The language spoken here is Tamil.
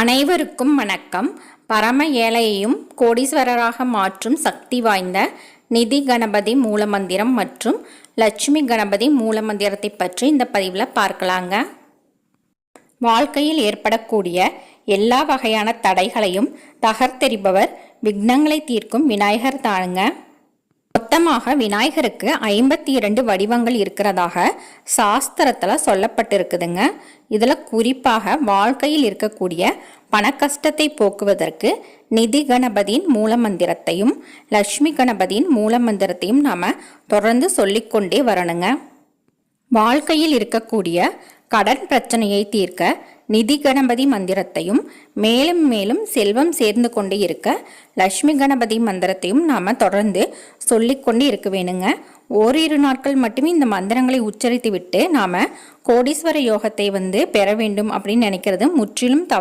அனைவருக்கும் வணக்கம். பரம ஏழையையும் கோடீஸ்வரராக மாற்றும் சக்தி வாய்ந்த நிதி கணபதி மூலமந்திரம் மற்றும் லட்சுமி கணபதி மூலமந்திரத்தை பற்றி இந்த பதிவில் பார்க்கலாங்க. வாழ்க்கையில் ஏற்படக்கூடிய எல்லா வகையான தடைகளையும் தகர்த்தெறிபவர், விக்னங்களை தீர்க்கும் விநாயகர் தானுங்க. மொத்தமாக விநாயகருக்கு 52 வடிவங்கள் இருக்கிறதாக சாஸ்திரத்தில் சொல்லப்பட்டிருக்குதுங்க. இதில் குறிப்பாக வாழ்க்கையில் இருக்கக்கூடிய பணக்கஷ்டத்தை போக்குவதற்கு நிதி கணபதியின் மூலமந்திரத்தையும் லட்சுமி கணபதியின் மூலமந்திரத்தையும் நாம் தொடர்ந்து சொல்லிக்கொண்டே வரணுங்க. வாழ்க்கையில் இருக்கக்கூடிய கடன் பிரச்சனையை தீர்க்க நிதி கணபதி மந்திரத்தையும், மேலும் மேலும் செல்வம் சேர்ந்து கொண்டே இருக்க லட்சுமி கணபதி மந்திரத்தையும் நாம் தொடர்ந்து சொல்லிக்கொண்டே இருக்க வேணுங்க. ஓரிரு நாட்கள் மட்டுமே இந்த மந்திரங்களை உச்சரித்து விட்டு நாம் கோடீஸ்வர யோகத்தை பெற வேண்டும் அப்படின்னு நினைக்கிறது முற்றிலும்